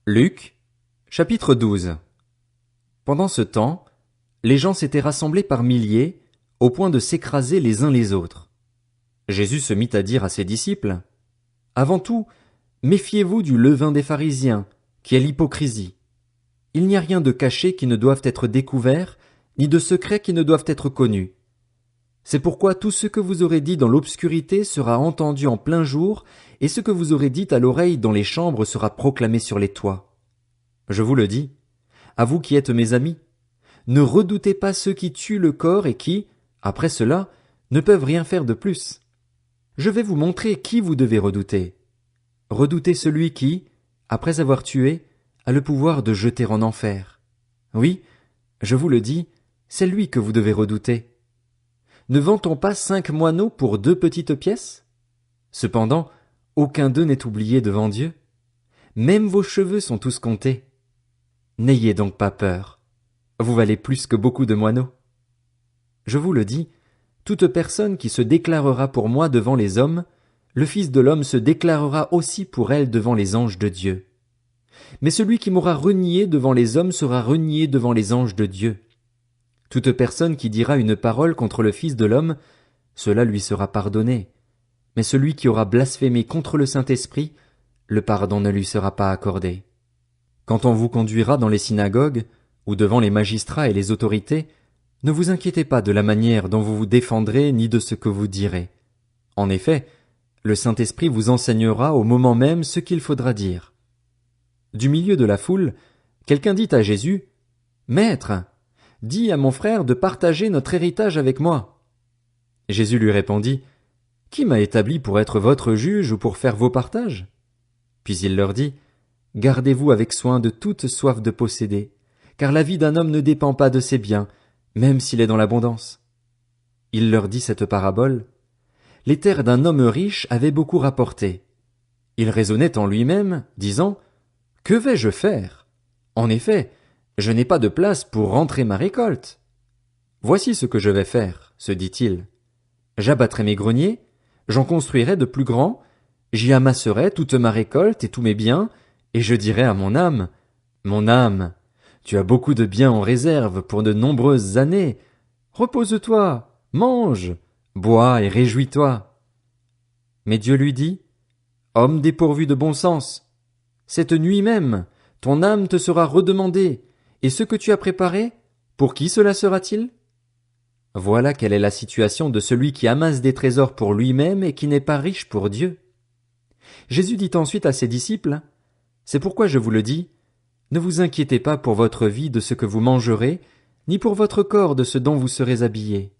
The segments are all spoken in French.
Luc, chapitre 12. Pendant ce temps, les gens s'étaient rassemblés par milliers, au point de s'écraser les uns les autres. Jésus se mit à dire à ses disciples, « Avant tout, méfiez-vous du levain des pharisiens, qui est l'hypocrisie. Il n'y a rien de caché qui ne doive être découvert, ni de secret qui ne doivent être connus. C'est pourquoi tout ce que vous aurez dit dans l'obscurité sera entendu en plein jour, et ce que vous aurez dit à l'oreille dans les chambres sera proclamé sur les toits. Je vous le dis, à vous qui êtes mes amis, ne redoutez pas ceux qui tuent le corps et qui, après cela, ne peuvent rien faire de plus. Je vais vous montrer qui vous devez redouter. Redoutez celui qui, après avoir tué, a le pouvoir de jeter en enfer. Oui, je vous le dis, c'est lui que vous devez redouter. Ne vend-on pas 5 moineaux pour 2 petites pièces? Cependant, aucun d'eux n'est oublié devant Dieu. Même vos cheveux sont tous comptés. N'ayez donc pas peur. Vous valez plus que beaucoup de moineaux. Je vous le dis, toute personne qui se déclarera pour moi devant les hommes, le Fils de l'homme se déclarera aussi pour elle devant les anges de Dieu. Mais celui qui m'aura renié devant les hommes sera renié devant les anges de Dieu. Toute personne qui dira une parole contre le Fils de l'homme, cela lui sera pardonné. Mais celui qui aura blasphémé contre le Saint-Esprit, le pardon ne lui sera pas accordé. Quand on vous conduira dans les synagogues, ou devant les magistrats et les autorités, ne vous inquiétez pas de la manière dont vous vous défendrez ni de ce que vous direz. En effet, le Saint-Esprit vous enseignera au moment même ce qu'il faudra dire. Du milieu de la foule, quelqu'un dit à Jésus, « Maître, dis à mon frère de partager notre héritage avec moi. » Jésus lui répondit, « Qui m'a établi pour être votre juge ou pour faire vos partages? » Puis il leur dit, « Gardez-vous avec soin de toute soif de posséder, car la vie d'un homme ne dépend pas de ses biens, même s'il est dans l'abondance. » Il leur dit cette parabole. Les terres d'un homme riche avaient beaucoup rapporté. Il raisonnait en lui-même, disant, « Que vais-je faire? En effet, je n'ai pas de place pour rentrer ma récolte. Voici ce que je vais faire, se dit-il. J'abattrai mes greniers, j'en construirai de plus grands, j'y amasserai toute ma récolte et tous mes biens, et je dirai à mon âme, « Mon âme, tu as beaucoup de biens en réserve pour de nombreuses années. Repose-toi, mange, bois et réjouis-toi. » Mais Dieu lui dit, « Homme dépourvu de bon sens, cette nuit même, ton âme te sera redemandée, et ce que tu as préparé, pour qui cela sera-t-il? » Voilà quelle est la situation de celui qui amasse des trésors pour lui-même et qui n'est pas riche pour Dieu. Jésus dit ensuite à ses disciples, « C'est pourquoi je vous le dis, ne vous inquiétez pas pour votre vie de ce que vous mangerez, ni pour votre corps de ce dont vous serez habillés.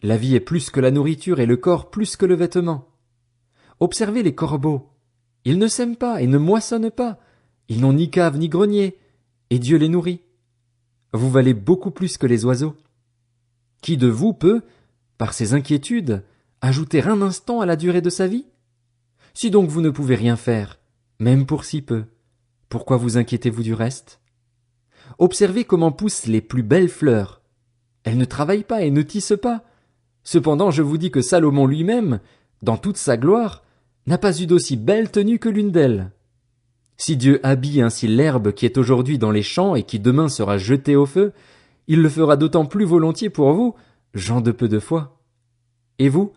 La vie est plus que la nourriture et le corps plus que le vêtement. Observez les corbeaux. Ils ne sèment pas et ne moissonnent pas. Ils n'ont ni cave ni grenier, et Dieu les nourrit. Vous valez beaucoup plus que les oiseaux. Qui de vous peut, par ses inquiétudes, ajouter un instant à la durée de sa vie? Si donc vous ne pouvez rien faire, même pour si peu, pourquoi vous inquiétez-vous du reste? Observez comment poussent les plus belles fleurs. Elles ne travaillent pas et ne tissent pas. Cependant, je vous dis que Salomon lui-même, dans toute sa gloire, n'a pas eu d'aussi belle tenue que l'une d'elles. Si Dieu habille ainsi l'herbe qui est aujourd'hui dans les champs et qui demain sera jetée au feu, il le fera d'autant plus volontiers pour vous, gens de peu de foi. Et vous,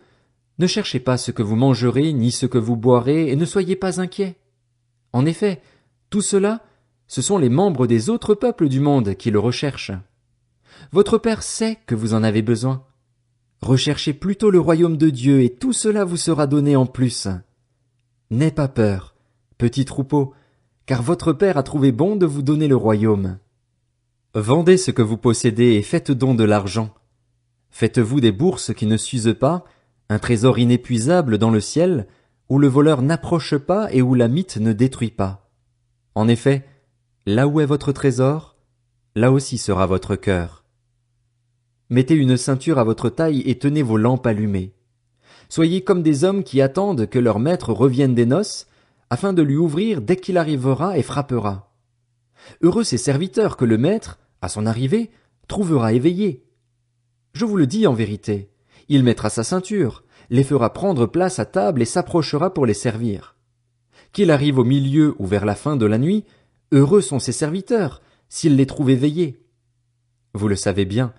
ne cherchez pas ce que vous mangerez ni ce que vous boirez et ne soyez pas inquiets. En effet, tout cela, ce sont les membres des autres peuples du monde qui le recherchent. Votre Père sait que vous en avez besoin. Recherchez plutôt le royaume de Dieu et tout cela vous sera donné en plus. N'aie pas peur, petit troupeau, car votre Père a trouvé bon de vous donner le royaume. Vendez ce que vous possédez et faites don de l'argent. Faites-vous des bourses qui ne s'usent pas, un trésor inépuisable dans le ciel, où le voleur n'approche pas et où la mite ne détruit pas. En effet, là où est votre trésor, là aussi sera votre cœur. Mettez une ceinture à votre taille et tenez vos lampes allumées. Soyez comme des hommes qui attendent que leur maître revienne des noces, afin de lui ouvrir dès qu'il arrivera et frappera. Heureux ces serviteurs que le maître, à son arrivée, trouvera éveillés. Je vous le dis en vérité, il mettra sa ceinture, les fera prendre place à table et s'approchera pour les servir. Qu'il arrive au milieu ou vers la fin de la nuit, Heureux sont ses serviteurs, s'il les trouve éveillés. Vous le savez bien,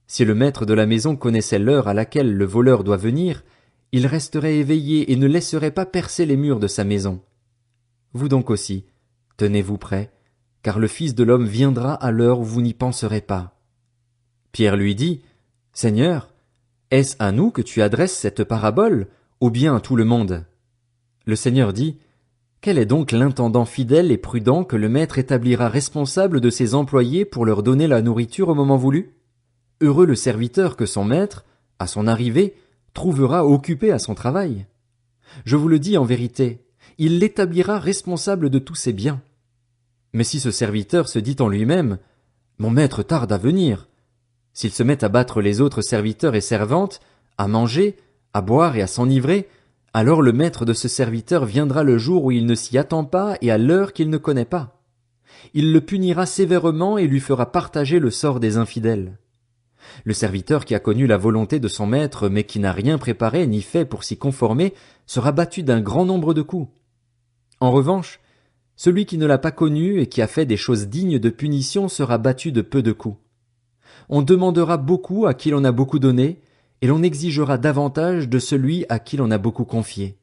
si le maître de la maison connaissait l'heure à laquelle le voleur doit venir, il resterait éveillé et ne laisserait pas percer les murs de sa maison. Vous donc aussi, tenez-vous prêts, car le Fils de l'homme viendra à l'heure où vous n'y penserez pas. Pierre lui dit, Seigneur, est-ce à nous que tu adresses cette parabole, ou bien à tout le monde? Le Seigneur dit, Quel est donc l'intendant fidèle et prudent que le maître établira responsable de ses employés pour leur donner la nourriture au moment voulu? Heureux le serviteur que son maître, à son arrivée, trouvera occupé à son travail. Je vous le dis en vérité, il l'établira responsable de tous ses biens. Mais si ce serviteur se dit en lui-même, Mon maître tarde à venir, s'il se met à battre les autres serviteurs et servantes, à manger, à boire et à s'enivrer, alors le maître de ce serviteur viendra le jour où il ne s'y attend pas et à l'heure qu'il ne connaît pas. Il le punira sévèrement et lui fera partager le sort des infidèles. Le serviteur qui a connu la volonté de son maître mais qui n'a rien préparé ni fait pour s'y conformer sera battu d'un grand nombre de coups. En revanche, celui qui ne l'a pas connu et qui a fait des choses dignes de punition sera battu de peu de coups. On demandera beaucoup à qui l'on a beaucoup donné, et l'on exigera davantage de celui à qui l'on a beaucoup confié.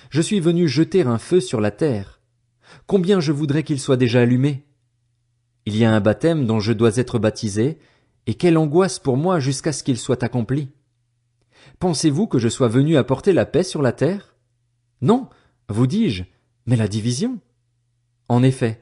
Je suis venu jeter un feu sur la terre. Combien je voudrais qu'il soit déjà allumé? Il y a un baptême dont je dois être baptisé, et quelle angoisse pour moi jusqu'à ce qu'il soit accompli. Pensez-vous que je sois venu apporter la paix sur la terre? Non, vous dis-je, mais la division. En effet,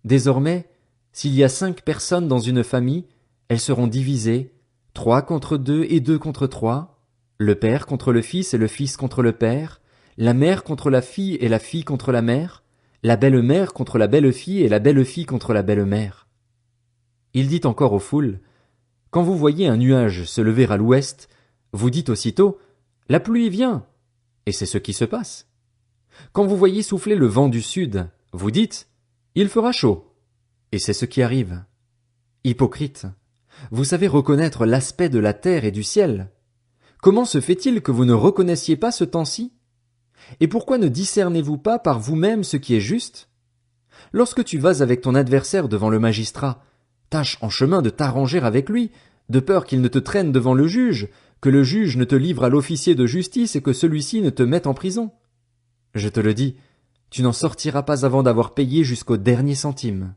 désormais, s'il y a 5 personnes dans une famille, elles seront divisées, 3 contre 2 et 2 contre 3, le père contre le fils et le fils contre le père, la mère contre la fille et la fille contre la mère, la belle-mère contre la belle-fille et la belle-fille contre la belle-mère. Il dit encore aux foules, Quand vous voyez un nuage se lever à l'ouest, vous dites aussitôt, La pluie vient, et c'est ce qui se passe. Quand vous voyez souffler le vent du sud, vous dites, Il fera chaud, et c'est ce qui arrive. Hypocrite, vous savez reconnaître l'aspect de la terre et du ciel. Comment se fait-il que vous ne reconnaissiez pas ce temps-ci? Et pourquoi ne discernez-vous pas par vous-même ce qui est juste? Lorsque tu vas avec ton adversaire devant le magistrat, tâche en chemin de t'arranger avec lui, de peur qu'il ne te traîne devant le juge, que le juge ne te livre à l'officier de justice et que celui-ci ne te mette en prison. Je te le dis, tu n'en sortiras pas avant d'avoir payé jusqu'au dernier centime.